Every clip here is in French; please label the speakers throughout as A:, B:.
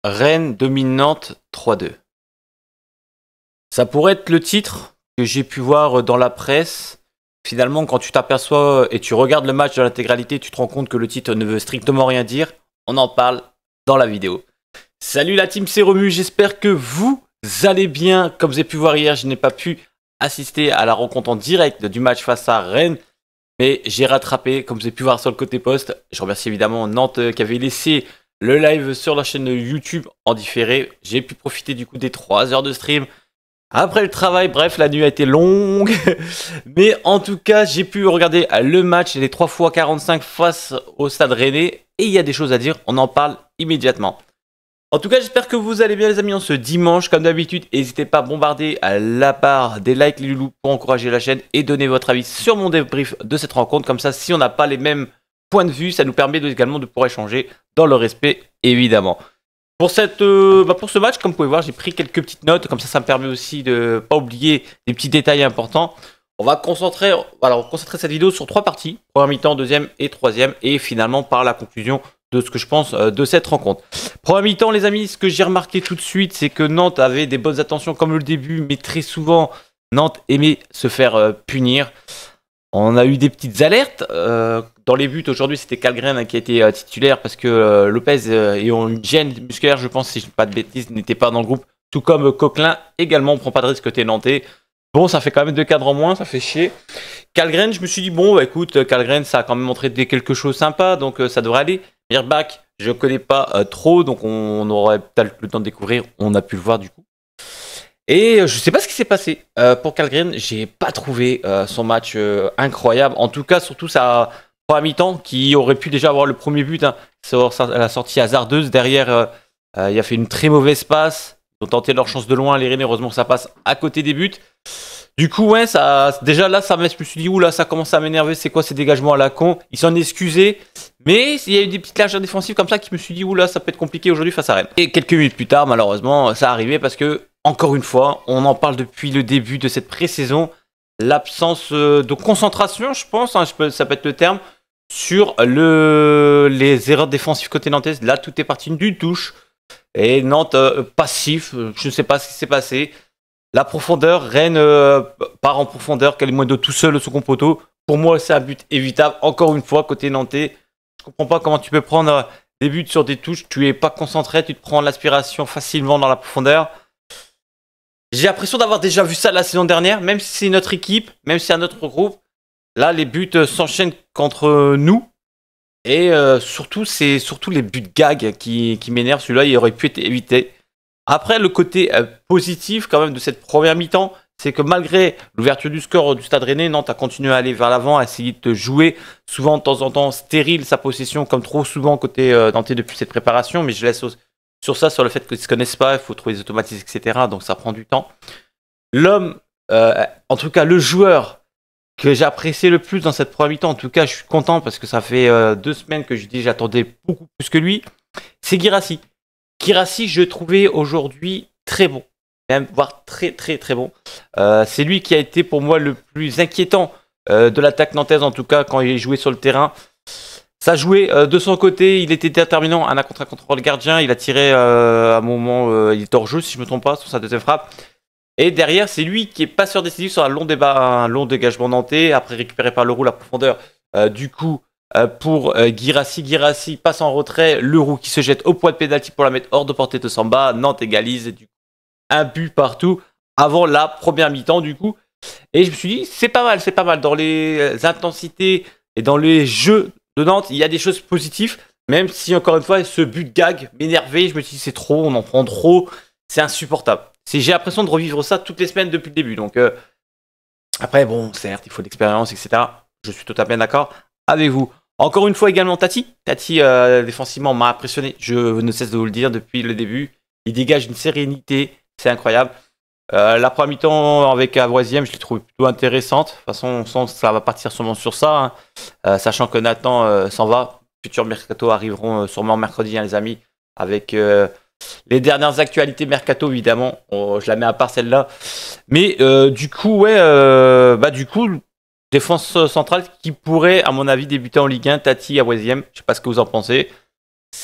A: Rennes domine Nantes 3-2. Ça pourrait être le titre que j'ai pu voir dans la presse. Finalement, quand tu t'aperçois et tu regardes le match dans l'intégralité, tu te rends compte que le titre ne veut strictement rien dire. On en parle dans la vidéo. Salut la team, c'est Romu, j'espère que vous allez bien. Comme vous avez pu voir hier, je n'ai pas pu assister à la rencontre en direct du match face à Rennes. Mais j'ai rattrapé, comme vous avez pu voir sur le côté post. Je remercie évidemment Nantes qui avait laissé le live sur la chaîne YouTube en différé. J'ai pu profiter du coup des 3 heures de stream. Après le travail, bref, la nuit a été longue. Mais en tout cas, j'ai pu regarder le match, les 3x45 face au Stade Rennais. Et il y a des choses à dire, on en parle immédiatement. En tout cas, j'espère que vous allez bien les amis en ce dimanche. Comme d'habitude, n'hésitez pas à bombarder à la barre des likes les loulous pour encourager la chaîne et donner votre avis sur mon débrief de cette rencontre. Comme ça, si on n'a pas les mêmes points de vue, ça nous permet également de pouvoir échanger dans le respect, évidemment. Pour ce match, comme vous pouvez voir, j'ai pris quelques petites notes. Comme ça me permet aussi de ne pas oublier des petits détails importants. On va concentrer cette vidéo sur 3 parties. Première mi-temps, deuxième et troisième. Et finalement, par la conclusion de ce que je pense de cette rencontre. Première mi-temps, les amis, ce que j'ai remarqué tout de suite, c'est que Nantes avait des bonnes intentions comme le début, mais très souvent, Nantes aimait se faire punir. On a eu des petites alertes. Dans les buts, aujourd'hui, c'était Källgren qui a été titulaire parce que Lopez ayant une gêne musculaire, je pense, si je ne dis pas de bêtises, n'était pas dans le groupe. Tout comme Coquelin, également, on ne prend pas de risque côté nantais. Bon, ça fait quand même 2 cadres en moins, ça fait chier. Källgren, je me suis dit, bon, bah, écoute, Källgren, ça a quand même montré quelque chose de sympa, donc ça devrait aller. Mirbach, je ne connais pas trop, donc on aurait peut-être le temps de découvrir. On a pu le voir du coup. Et je ne sais pas ce qui s'est passé pour Källgren. J'ai pas trouvé son match incroyable. En tout cas, surtout sa première mi-temps, qui aurait pu déjà avoir le premier but. Hein, sur la sortie hasardeuse. Derrière, il a fait une très mauvaise passe. Ils ont tenté leur chance de loin, les Rennais. Heureusement que ça passe à côté des buts. Du coup, ouais, déjà là, je me suis dit, oula, ça commence à m'énerver. C'est quoi ces dégagements à la con? Ils s'en excusaient. Mais il y a eu des petites largeurs défensives comme ça qui me suis dit, oula, ça peut être compliqué aujourd'hui face à Rennes. Et quelques minutes plus tard, malheureusement, ça arrivait parce que, encore une fois, on en parle depuis le début de cette pré-saison. L'absence de concentration, je pense, hein, ça peut être le terme, sur les erreurs défensives côté nantaise. Là, tout est parti d'une touche. Et Nantes, passif, je ne sais pas ce qui s'est passé. La profondeur, Rennes part en profondeur, Kalimundo tout seul au second poteau. Pour moi, c'est un but évitable. Encore une fois, côté nantais, je comprends pas comment tu peux prendre des buts sur des touches. Tu es pas concentré, tu te prends l'aspiration facilement dans la profondeur. J'ai l'impression d'avoir déjà vu ça la saison dernière, même si c'est notre équipe, même si c'est un autre groupe. Là, les buts s'enchaînent contre nous. Et surtout, c'est surtout les buts de gag qui m'énervent. Celui-là, il aurait pu être évité. Après, le côté positif quand même de cette première mi-temps, c'est que malgré l'ouverture du score du Stade Rennais, Nantes a continué à aller vers l'avant, à essayer de jouer, souvent de temps en temps stérile sa possession, comme trop souvent côté nantais depuis cette préparation, mais je laisse sur ça, sur le fait qu'ils ne se connaissent pas, il faut trouver des automatismes, etc. Donc ça prend du temps. L'homme, en tout cas le joueur que j'ai apprécié le plus dans cette première mi-temps, en tout cas je suis content parce que ça fait 2 semaines que je dis j'attendais beaucoup plus que lui, c'est Guirassy. Guirassy, je trouvais aujourd'hui très bon, même voire très très très bon. C'est lui qui a été pour moi le plus inquiétant de l'attaque nantaise, en tout cas quand il jouait sur le terrain. Ça jouait de son côté, il était déterminant, un contre le gardien, il a tiré à un moment, il était hors jeu si je ne me trompe pas, sur sa deuxième frappe. Et derrière, c'est lui qui est passeur décisif sur un long dégagement nantais, après récupéré par Leroux la profondeur. Du coup, pour Guirassy. Guirassy passe en retrait, Leroux qui se jette au point de pénalty pour la mettre hors de portée de Samba. Nantes égalise, du coup, un but partout avant la première mi-temps, du coup. Et je me suis dit, c'est pas mal. Dans les intensités et dans les jeux de Nantes, il y a des choses positives, même si, encore une fois, ce but de gag m'énervait. Je me suis dit, c'est trop, on en prend trop, c'est insupportable. J'ai l'impression de revivre ça toutes les semaines depuis le début. Donc, après, bon, certes, il faut de l'expérience, etc. Je suis totalement d'accord avec vous. Encore une fois également Tati. Tati, défensivement, m'a impressionné. Je ne cesse de vous le dire depuis le début. Il dégage une sérénité. C'est incroyable. La première mi-temps avec Avoisiem, je l'ai trouvé plutôt intéressante. De toute façon, ça va partir sûrement sur ça. Hein. Sachant que Nathan s'en va. Futurs mercato arriveront sûrement mercredi, hein, les amis. Avec les dernières actualités mercato, évidemment. Je la mets à part celle-là. Mais du coup, défense centrale qui pourrait, à mon avis, débuter en Ligue 1, Tati, Avoisiem. Je ne sais pas ce que vous en pensez.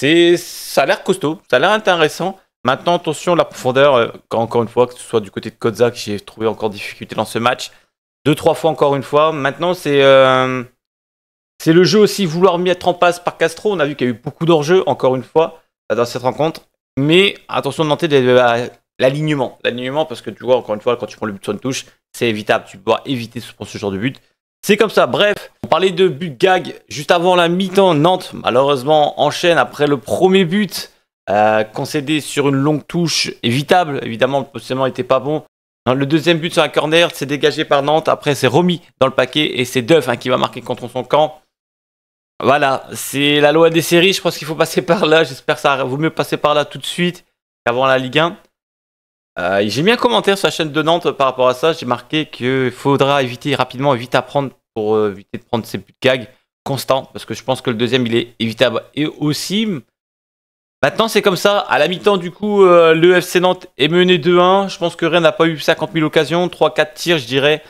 A: Ça a l'air costaud, ça a l'air intéressant. Maintenant, attention, la profondeur, encore une fois, que ce soit du côté de Kozak, j'ai trouvé encore difficulté dans ce match. 2-3 fois encore une fois. Maintenant, c'est le jeu aussi, vouloir mettre en passe par Castro. On a vu qu'il y a eu beaucoup d'enjeux, encore une fois, dans cette rencontre. Mais attention de noter l'alignement. L'alignement, parce que tu vois, encore une fois, quand tu prends le but sur une touche, c'est évitable. Tu dois éviter ce genre de but. C'est comme ça. Bref, on parlait de but gag juste avant la mi-temps. Nantes, malheureusement, enchaîne après le premier but concédé sur une longue touche évitable. Évidemment, le positionnement n'était pas bon. Le deuxième but sur un corner, c'est dégagé par Nantes. Après, c'est remis dans le paquet et c'est Duff qui va marquer contre son camp. Voilà, c'est la loi des séries. Je pense qu'il faut passer par là. J'espère que ça vaut mieux passer par là tout de suite qu'avant la Ligue 1. J'ai mis un commentaire sur la chaîne de Nantes par rapport à ça. J'ai marqué qu'il faudra éviter rapidement, vite apprendre pour éviter de prendre ces buts de gag constants. Parce que je pense que le deuxième, il est évitable. Et aussi, maintenant, c'est comme ça. À la mi-temps, du coup, le FC Nantes est mené 2-1. Je pense que Rennes n'a pas eu 50 000 occasions. 3-4 tirs, je dirais,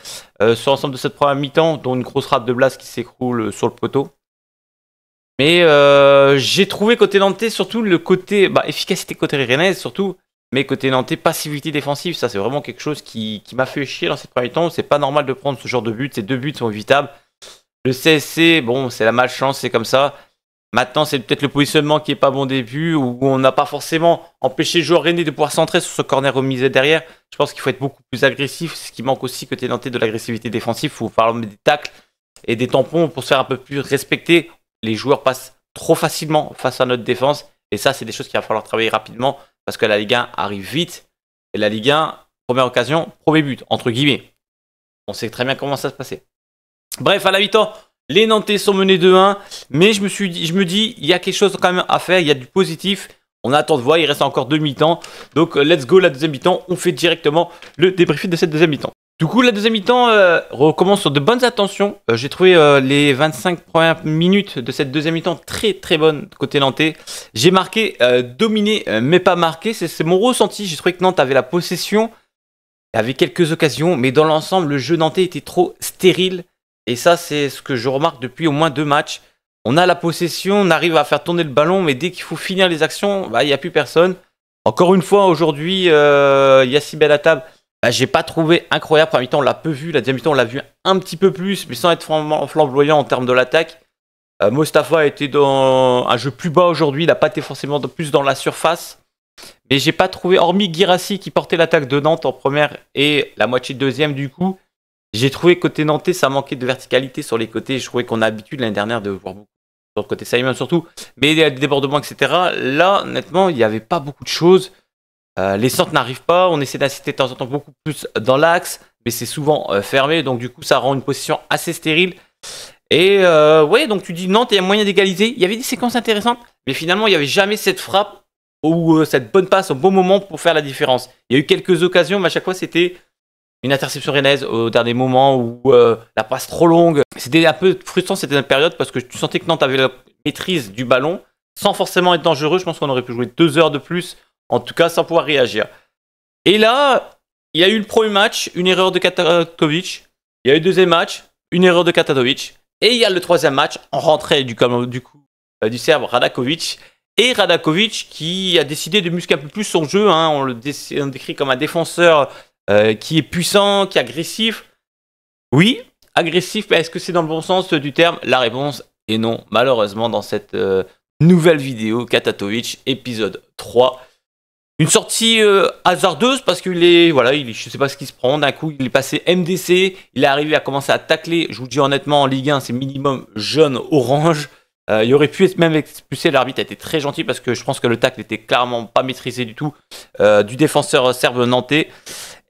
A: sur l'ensemble de cette première mi-temps, dont une grosse rate de Blas qui s'écroule sur le poteau. Mais j'ai trouvé côté nantais, surtout le côté efficacité côté rennaise, surtout. Mais côté nantais, passivité défensive, ça c'est vraiment quelque chose qui m'a fait chier dans cette première mi-temps. C'est pas normal de prendre ce genre de but. Ces deux buts sont évitables. Le CSC, bon, c'est la malchance, c'est comme ça. Maintenant, c'est peut-être le positionnement qui est pas bon début, où on n'a pas forcément empêché le joueur rennais de pouvoir centrer sur ce corner remisé derrière. Je pense qu'il faut être beaucoup plus agressif. Ce qui manque aussi côté nantais de l'agressivité défensive. Il faut faire des tacles et des tampons pour se faire un peu plus respecter. Les joueurs passent trop facilement face à notre défense. Et ça, c'est des choses qu'il va falloir travailler rapidement parce que la Ligue 1 arrive vite. Et la Ligue 1, première occasion, premier but, entre guillemets. On sait très bien comment ça se passait. Bref, à la mi-temps, les Nantais sont menés 2-1. Mais je me dis, il y a quelque chose quand même à faire. Il y a du positif. On attend de voir. Il reste encore 2 mi-temps. Donc, let's go, la deuxième mi-temps. On fait directement le débriefing de cette deuxième mi-temps. Du coup, la deuxième mi-temps recommence sur de bonnes intentions. J'ai trouvé les 25 premières minutes de cette deuxième mi-temps très très bonnes côté nantais. J'ai marqué dominé mais pas marqué. C'est mon ressenti. J'ai trouvé que Nantes avait la possession, avait quelques occasions, mais dans l'ensemble, le jeu nantais était trop stérile. Et ça, c'est ce que je remarque depuis au moins 2 matchs. On a la possession, on arrive à faire tourner le ballon, mais dès qu'il faut finir les actions, il n'y a plus personne. Encore une fois, aujourd'hui, Yassine Bellatab, j'ai pas trouvé incroyable. Première mi-temps, on l'a peu vu. La deuxième mi-temps, on l'a vu un petit peu plus, mais sans être flamboyant en termes de l'attaque. Mostafa était dans un jeu plus bas aujourd'hui. Il n'a pas été forcément plus dans la surface. Mais j'ai pas trouvé, hormis Guirassy qui portait l'attaque de Nantes en première et la moitié de deuxième du coup, j'ai trouvé côté nantais, ça manquait de verticalité sur les côtés. Je trouvais qu'on a l'habitude l'année dernière de voir beaucoup sur le côté Simon surtout. Mais il y a des débordements, etc. Là, honnêtement, il n'y avait pas beaucoup de choses. Les centres n'arrivent pas, on essaie d'assister de temps en temps beaucoup plus dans l'axe, mais c'est souvent fermé, donc du coup ça rend une position assez stérile. Et ouais, donc tu dis Nantes, il y a moyen d'égaliser. Il y avait des séquences intéressantes, mais finalement il n'y avait jamais cette frappe ou cette bonne passe au bon moment pour faire la différence. Il y a eu quelques occasions, mais à chaque fois c'était une interception rennaise au dernier moment ou la passe trop longue. C'était un peu frustrant cette période parce que tu sentais que Nantes avait la maîtrise du ballon sans forcément être dangereux. Je pense qu'on aurait pu jouer 2 heures de plus. En tout cas, sans pouvoir réagir. Et là, il y a eu le premier match, une erreur de Katatovic. Il y a eu le deuxième match, une erreur de Katatovic. Et il y a le troisième match, en rentrée du Serbe Radakovic. Et Radakovic qui a décidé de muscler un peu plus son jeu. On le décrit comme un défenseur qui est puissant, qui est agressif. Oui, agressif, mais est-ce que c'est dans le bon sens du terme? La réponse est non. Malheureusement, dans cette nouvelle vidéo, Katatovic, épisode 3. Une sortie hasardeuse parce qu'il est, voilà, je sais pas ce qu'il se prend. D'un coup, il est passé MDC, il est arrivé à commencer à tacler. Je vous dis honnêtement, en Ligue 1, c'est minimum jaune-orange. Il aurait pu être même expulsé. L'arbitre a été très gentil parce que je pense que le tacle n'était clairement pas maîtrisé du tout du défenseur serbe nantais.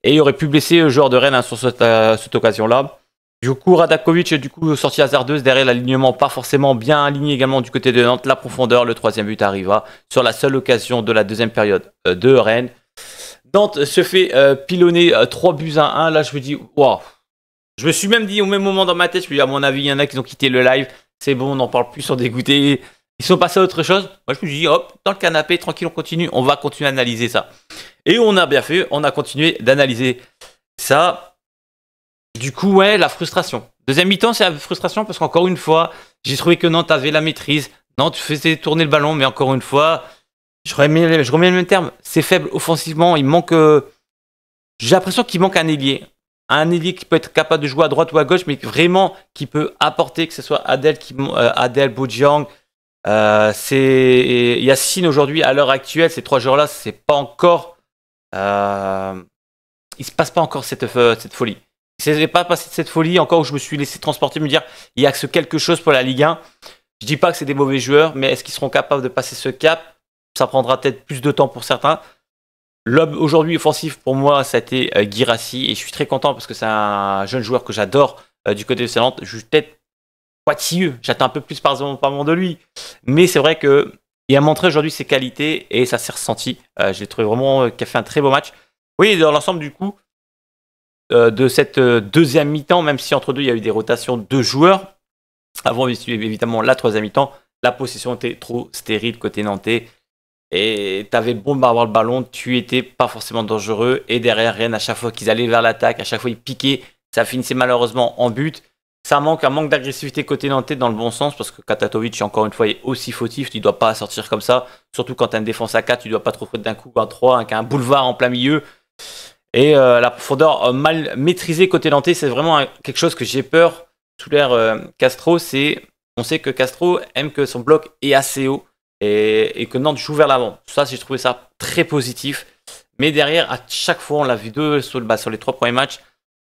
A: Et il aurait pu blesser le joueur de Rennes sur cette occasion-là. Du coup, Radakovic, sortie hasardeuse, derrière l'alignement pas forcément bien aligné également du côté de Nantes. La profondeur, le troisième but arriva sur la seule occasion de la deuxième période de Rennes. Nantes se fait pilonner 3-1. Là, je me dis, waouh. Je me suis même dit au même moment dans ma tête, je me dis, à mon avis, il y en a qui ont quitté le live. C'est bon, on n'en parle plus, ils sont dégoûtés. Ils sont passés à autre chose. Moi, je me suis dit, hop, dans le canapé, tranquille, on continue. On va continuer à analyser ça. Et on a bien fait, on a continué d'analyser ça. Du coup, ouais, la frustration. Deuxième mi-temps, c'est la frustration parce qu'encore une fois, j'ai trouvé que Nantes avait la maîtrise. Non, tu faisais tourner le ballon, mais encore une fois, je remets le même terme. C'est faible offensivement. Il manque. J'ai l'impression qu'il manque un ailier. Un ailier qui peut être capable de jouer à droite ou à gauche, mais vraiment qui peut apporter, que ce soit Adel, Bojiang. C'est Yacine aujourd'hui, à l'heure actuelle, ces 3 joueurs-là, c'est pas encore. Il se passe pas encore cette folie. Il ne s'est pas passé de cette folie encore où je me suis laissé transporter, me dire il y a quelque chose pour la Ligue 1. Je dis pas que c'est des mauvais joueurs, mais est-ce qu'ils seront capables de passer ce cap? Ça prendra peut-être plus de temps pour certains. L'homme aujourd'hui offensif pour moi, ça a été Guirassy, et je suis très content parce que c'est un jeune joueur que j'adore du côté de Nantes. Je suis peut-être pointilleux, j'attends un peu plus par exemple de lui, mais c'est vrai que il a montré aujourd'hui ses qualités et ça s'est ressenti. Je l'ai trouvé vraiment qu'il a fait un très beau match. Oui, dans l'ensemble du coup de cette deuxième mi-temps, même si entre deux il y a eu des rotations de joueurs, avant évidemment la troisième mi-temps, la possession était trop stérile côté nantais. Et tu avais bon avoir le ballon, tu étais pas forcément dangereux. Et derrière, Rennes, à chaque fois qu'ils allaient vers l'attaque, à chaque fois ils piquaient, ça finissait malheureusement en but. Ça manque un manque d'agressivité côté nantais dans le bon sens, parce que Katatovic, encore une fois, est aussi fautif. Tu ne dois pas sortir comme ça. Surtout quand tu as une défense à 4, tu ne dois pas te retrouver d'un coup à 3, avec un boulevard en plein milieu. Et la profondeur mal maîtrisée côté nantais, c'est vraiment quelque chose que j'ai peur sous l'ère Castro. On sait que Castro aime que son bloc est assez haut. Et que Nantes joue vers l'avant. Ça, j'ai trouvé ça très positif. Mais derrière, à chaque fois, on l'a vu sur les 3 premiers matchs,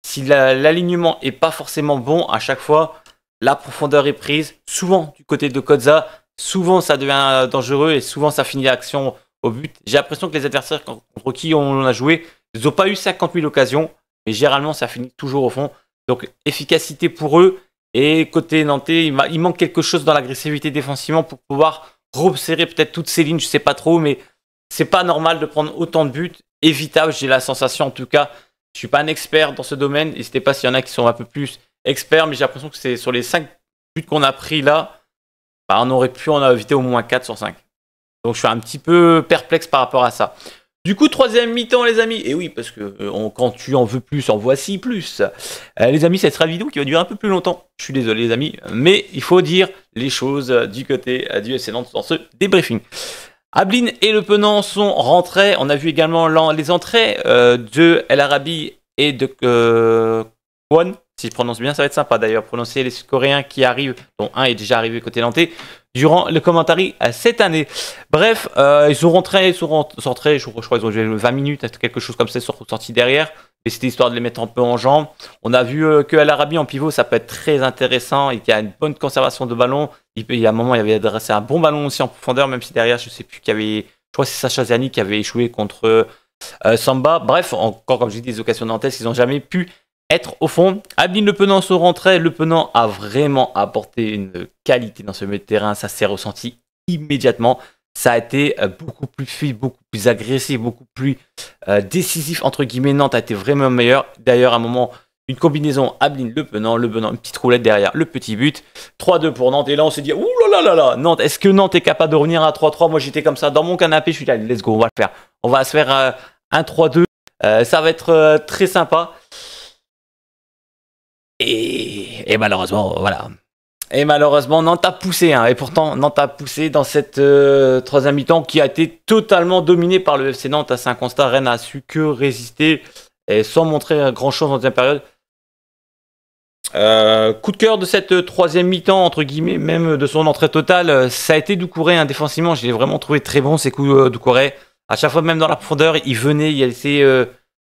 A: si l'alignement est pas forcément bon, à chaque fois, la profondeur est prise. Souvent, du côté de Kodza, souvent, ça devient dangereux et souvent, ça finit l'action au but. J'ai l'impression que les adversaires contre qui on a joué, ils n'ont pas eu 50 000 occasions, mais généralement, ça finit toujours au fond. Donc, efficacité pour eux. Et côté nantais, il manque quelque chose dans l'agressivité défensivement pour pouvoir resserrer peut-être toutes ces lignes, je sais pas trop, mais c'est pas normal de prendre autant de buts. Évitable, j'ai la sensation en tout cas. Je suis pas un expert dans ce domaine. N'hésitez pas s'il y en a qui sont un peu plus experts, mais j'ai l'impression que c'est sur les 5 buts qu'on a pris là, bah, on aurait pu en éviter au moins 4 sur 5. Donc je suis un petit peu perplexe par rapport à ça. Du coup, troisième mi-temps, les amis. Et oui, parce que quand tu en veux plus, en voici plus. Les amis, cette sera une vidéo qui va durer un peu plus longtemps. Je suis désolé, les amis. Mais il faut dire les choses du côté du FC Nantes dans ce débriefing. Ablin et Le Penant sont rentrés. On a vu également les entrées de El Arabi et de Kwon. Si je prononce bien, ça va être sympa d'ailleurs. Prononcer les Coréens qui arrivent, dont un est déjà arrivé côté nantais, durant le commentary cette année. Bref, ils sont rentrés, je crois qu'ils ont joué 20 minutes, quelque chose comme ça, ils sont sortis derrière. Et c'était histoire de les mettre un peu en jambes. On a vu que El Arabi en pivot, ça peut être très intéressant. Il y a une bonne conservation de ballon. Il y a un moment, il avait adressé un bon ballon aussi en profondeur, même si derrière, je sais plus qu'il y avait. Je crois que c'est Sacha Ziani qui avait échoué contre Samba. Bref, encore comme je dis, des occasions nantaises, ils n'ont jamais pu être au fond. Ablin Le Penant se rentrait. Le Penant a vraiment apporté une qualité dans ce milieu de terrain. Ça s'est ressenti immédiatement. Ça a été beaucoup plus fluide, beaucoup plus agressif, beaucoup plus décisif. Entre guillemets, Nantes a été vraiment meilleur. D'ailleurs, à un moment, une combinaison Ablin Le Penant, une petite roulette derrière, le petit but. 3-2 pour Nantes. Et là, on s'est dit, ouh là là là, Nantes, est-ce que Nantes est capable de revenir à 3-3? Moi, j'étais comme ça dans mon canapé. Je suis là, let's go, on va le faire. On va se faire un 3-2. Ça va être très sympa. Et malheureusement, voilà. Et malheureusement, Nantes a poussé. Et pourtant, Nantes a poussé dans cette troisième mi-temps qui a été totalement dominée par le FC Nantes. C'est un constat. Rennes a su que résister et sans montrer grand-chose en deuxième période. Coup de cœur de cette troisième mi-temps, entre guillemets, même de son entrée totale, ça a été Doucouré. Défensivement, je l'ai vraiment trouvé très bon, ces coups Doucouré. À chaque fois, même dans la profondeur, il venait, il était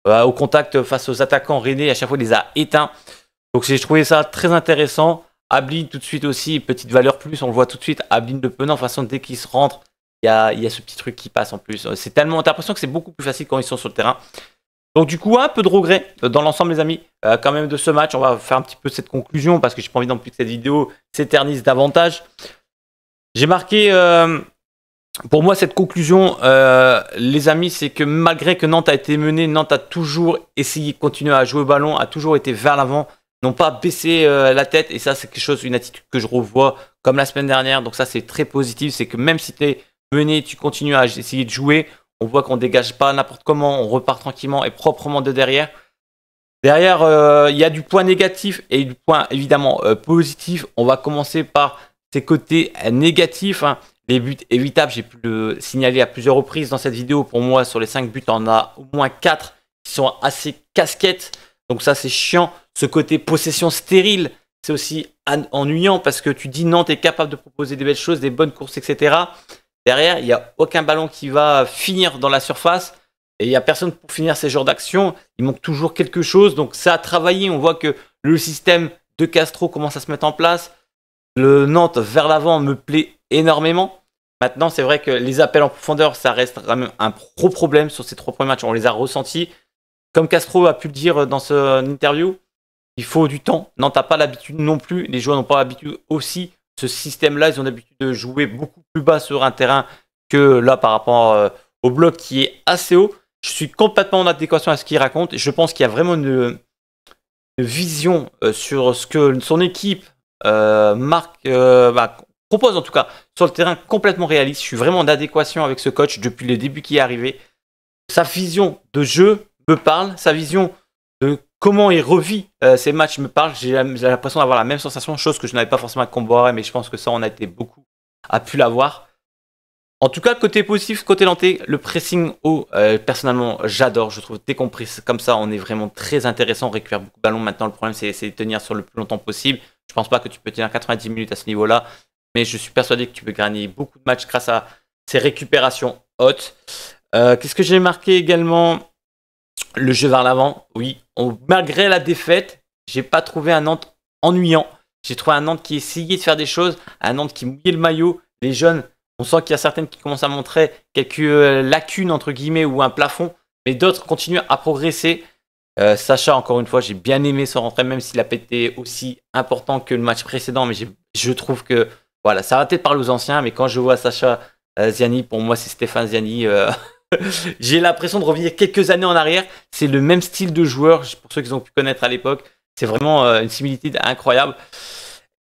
A: au contact face aux attaquants rennais. À chaque fois, il les a éteints. Donc j'ai trouvé ça très intéressant. Ablin tout de suite aussi, petite valeur plus, on le voit tout de suite. Ablin Le Penant, de toute façon, dès qu'il se rentre, il y a ce petit truc qui passe en plus. C'est tellement, t'as l'impression que c'est beaucoup plus facile quand ils sont sur le terrain. Donc du coup, un peu de regret dans l'ensemble, les amis, quand même de ce match. On va faire un petit peu cette conclusion parce que j'ai pas envie non plus que cette vidéo s'éternise davantage. J'ai marqué, pour moi, cette conclusion, les amis, c'est que malgré que Nantes a été menée, Nantes a toujours essayé de continuer à jouer au ballon, a toujours été vers l'avant. N'ont pas baissé la tête, et ça c'est quelque chose, une attitude que je revois comme la semaine dernière, donc ça c'est très positif, c'est que même si tu es mené, tu continues à essayer de jouer, on voit qu'on dégage pas n'importe comment, on repart tranquillement et proprement de derrière. Derrière, il y a du point négatif et du point évidemment positif. On va commencer par ses côtés négatifs, hein. Les buts évitables, j'ai pu le signaler à plusieurs reprises dans cette vidéo. Pour moi, sur les 5 buts, on a au moins 4 qui sont assez casquettes. Donc ça, c'est chiant. Ce côté possession stérile, c'est aussi ennuyant parce que tu dis Nantes est capable de proposer des belles choses, des bonnes courses, etc. Derrière, il n'y a aucun ballon qui va finir dans la surface. Et il n'y a personne pour finir ces genres d'actions. Il manque toujours quelque chose. Donc ça a travaillé. On voit que le système de Castro commence à se mettre en place. Le Nantes vers l'avant me plaît énormément. Maintenant, c'est vrai que les appels en profondeur, ça reste quand même un gros problème sur ces 3 premiers matchs. On les a ressentis. Comme Castro a pu le dire dans son interview, il faut du temps. Nantes n'a pas l'habitude non plus. Les joueurs n'ont pas l'habitude aussi. Ce système-là, ils ont l'habitude de jouer beaucoup plus bas sur un terrain que là par rapport au bloc qui est assez haut. Je suis complètement en adéquation à ce qu'il raconte. Je pense qu'il y a vraiment une vision sur ce que son équipe propose en tout cas sur le terrain complètement réaliste. Je suis vraiment en adéquation avec ce coach depuis le début qui est arrivé. Sa vision de jeu me parle, sa vision de comment il revit ces matchs me parle. J'ai l'impression d'avoir la même sensation, chose que je n'avais pas forcément avec Comboiré, mais je pense que ça on a été beaucoup à pu l'avoir. En tout cas, côté positif, côté nantais, le pressing haut, personnellement, j'adore. Je trouve dès qu'on presse comme ça, on est vraiment très intéressant. On récupère beaucoup de ballons. Maintenant, le problème, c'est de tenir sur le plus longtemps possible. Je pense pas que tu peux tenir 90 minutes à ce niveau-là, mais je suis persuadé que tu peux gagner beaucoup de matchs grâce à ces récupérations hautes. Qu'est-ce que j'ai marqué également? Le jeu vers l'avant. Oui, malgré la défaite, j'ai pas trouvé un Nantes ennuyant. J'ai trouvé un Nantes qui essayait de faire des choses, un Nantes qui mouillait le maillot. Les jeunes, on sent qu'il y a certaines qui commencent à montrer quelques lacunes, entre guillemets, ou un plafond, mais d'autres continuent à progresser. Sacha, encore une fois, j'ai bien aimé son rentrée, même s'il a pas été aussi important que le match précédent, mais je trouve que, voilà, ça va peut-être parler aux anciens, mais quand je vois Sacha Ziani, pour moi, c'est Stéphane Ziani. J'ai l'impression de revenir quelques années en arrière. C'est le même style de joueur, pour ceux qui ont pu connaître à l'époque. C'est vraiment une similitude incroyable.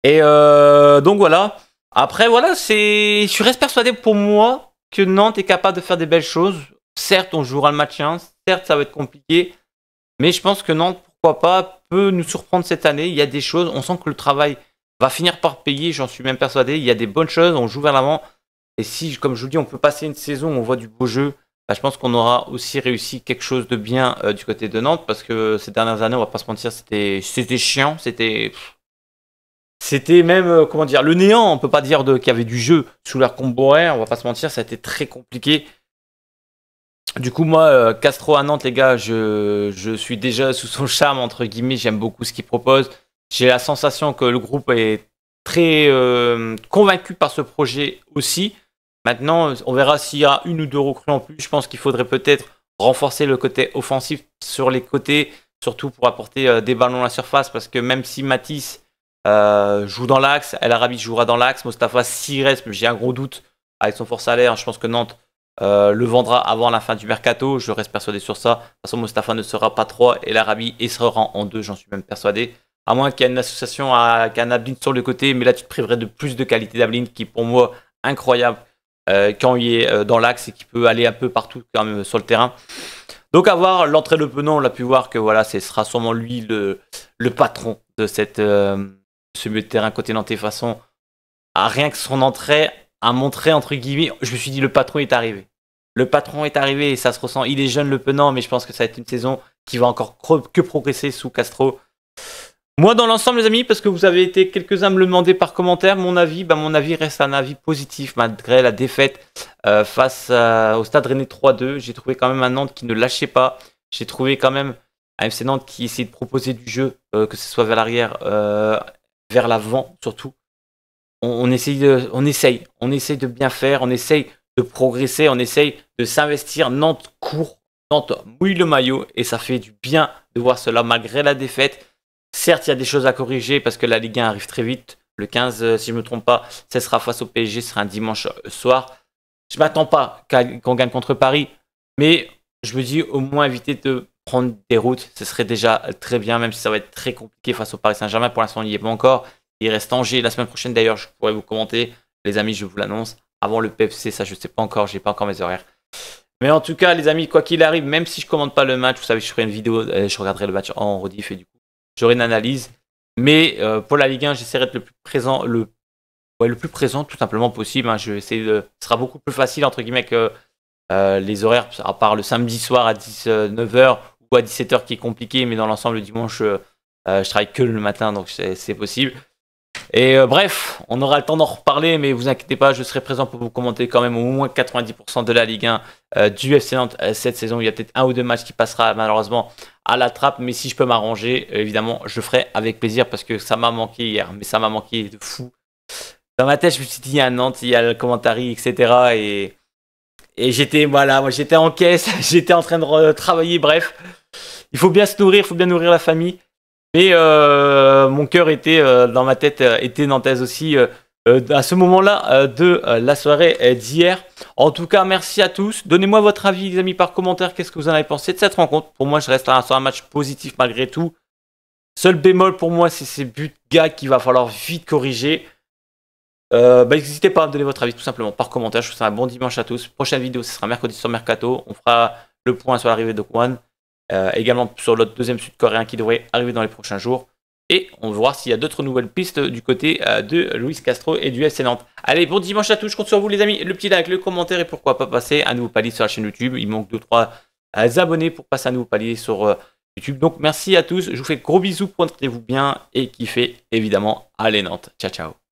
A: Et donc voilà. Après, voilà, je reste persuadé pour moi que Nantes est capable de faire des belles choses. Certes, on jouera le match 1. Certes, ça va être compliqué. Mais je pense que Nantes, pourquoi pas, peut nous surprendre cette année. Il y a des choses. On sent que le travail va finir par payer. J'en suis même persuadé. Il y a des bonnes choses. On joue vers l'avant. Et si, comme je vous dis, on peut passer une saison où on voit du beau jeu, bah, je pense qu'on aura aussi réussi quelque chose de bien du côté de Nantes. Parce que ces dernières années, on va pas se mentir, c'était chiant. C'était même, comment dire, le néant. On peut pas dire qu'il y avait du jeu sous leur Comboiré. On va pas se mentir, ça a été très compliqué. Du coup, moi, Castro à Nantes, les gars, je suis déjà sous son charme, entre guillemets. J'aime beaucoup ce qu'il propose. J'ai la sensation que le groupe est très convaincu par ce projet aussi. Maintenant, on verra s'il y a 1 ou 2 recrues en plus. Je pense qu'il faudrait peut-être renforcer le côté offensif sur les côtés, surtout pour apporter des ballons à la surface, parce que même si Matisse joue dans l'axe, El Arabi jouera dans l'axe, Mostafa s'y reste, mais j'ai un gros doute avec son fort salaire. Je pense que Nantes le vendra avant la fin du mercato, je reste persuadé sur ça. De toute façon, Mostafa ne sera pas 3 et l'Arabie et sera en 2, j'en suis même persuadé. À moins qu'il y ait une association avec un Ablin sur le côté, mais là tu te priverais de plus de qualité d'Ablin qui est pour moi incroyable quand il est dans l'axe et qui peut aller un peu partout quand même sur le terrain. Donc à voir, l'entrée de Penon, on l'a pu voir que voilà, ce sera sûrement lui le patron de ce milieu de terrain côté nantais. Façon, à rien que son entrée a montré, entre guillemets, je me suis dit le patron est arrivé. Le patron est arrivé et ça se ressent. Il est jeune le Penant, mais je pense que ça va être une saison qui va encore que progresser sous Castro. Moi, dans l'ensemble, les amis, parce que vous avez été quelques-uns à me le demander par commentaire, mon avis reste un avis positif malgré la défaite face au Stade Rennais 3-2. J'ai trouvé quand même un Nantes qui ne lâchait pas. J'ai trouvé quand même un FC Nantes qui essayait de proposer du jeu, que ce soit vers l'arrière, vers l'avant surtout. On essaye de bien faire, on essaye de progresser, on essaye de s'investir. Nantes court, Nantes mouille le maillot et ça fait du bien de voir cela malgré la défaite. Certes, il y a des choses à corriger parce que la Ligue 1 arrive très vite. Le 15, si je ne me trompe pas, ce sera face au PSG, ce sera un dimanche soir. Je ne m'attends pas qu'on gagne contre Paris, mais je me dis au moins éviter de prendre des routes. Ce serait déjà très bien, même si ça va être très compliqué face au Paris Saint-Germain. Pour l'instant, il n'y est pas encore. Il reste Angers la semaine prochaine. D'ailleurs, je pourrais vous commenter. Les amis, je vous l'annonce. Avant le PFC, ça, je ne sais pas encore. Je n'ai pas encore mes horaires. Mais en tout cas, les amis, quoi qu'il arrive, même si je ne commente pas le match, vous savez, je ferai une vidéo, je regarderai le match en rediff et du coup, j'aurai une analyse. Mais pour la Ligue 1, j'essaierai d'être le plus présent, le le plus présent tout simplement possible. Hein. Je vais essayer ce sera beaucoup plus facile entre guillemets que les horaires, à part le samedi soir à 9h ou à 17h qui est compliqué, mais dans l'ensemble le dimanche je travaille que le matin, donc c'est possible. Et bref, on aura le temps d'en reparler, mais vous inquiétez pas, je serai présent pour vous commenter quand même au moins 90% de la Ligue 1 du FC Nantes cette saison. Il y a peut-être un ou deux matchs qui passera malheureusement à la trappe, mais si je peux m'arranger, évidemment, je ferai avec plaisir parce que ça m'a manqué hier, mais ça m'a manqué de fou. Dans ma tête, je me suis dit, il y a Nantes, il y a le commentary, etc. Et j'étais, voilà, moi j'étais en caisse, j'étais en train de travailler, bref. Il faut bien se nourrir, il faut bien nourrir la famille. Mais mon cœur était, dans ma tête, était nantaise aussi à ce moment-là de la soirée d'hier. En tout cas, merci à tous. Donnez-moi votre avis, les amis, par commentaire. Qu'est-ce que vous en avez pensé de cette rencontre? Pour moi, je reste sur un match positif malgré tout. Seul bémol pour moi, c'est ces buts gars qu'il va falloir vite corriger. N'hésitez pas à me donner votre avis tout simplement par commentaire. Je vous souhaite un bon dimanche à tous. Prochaine vidéo, ce sera mercredi sur Mercato. On fera le point sur l'arrivée de Kwon. Également sur l'autre deuxième sud-coréen qui devrait arriver dans les prochains jours. Et on va voir s'il y a d'autres nouvelles pistes du côté de Luis Castro et du FC Nantes. Allez, bon dimanche à tous, je compte sur vous les amis. Le petit like, le commentaire et pourquoi pas passer à un nouveau palier sur la chaîne YouTube. Il manque 2-3 abonnés pour passer à un nouveau palier sur YouTube. Donc merci à tous, je vous fais gros bisous, portez-vous bien et kiffez évidemment. Allez Nantes, ciao ciao.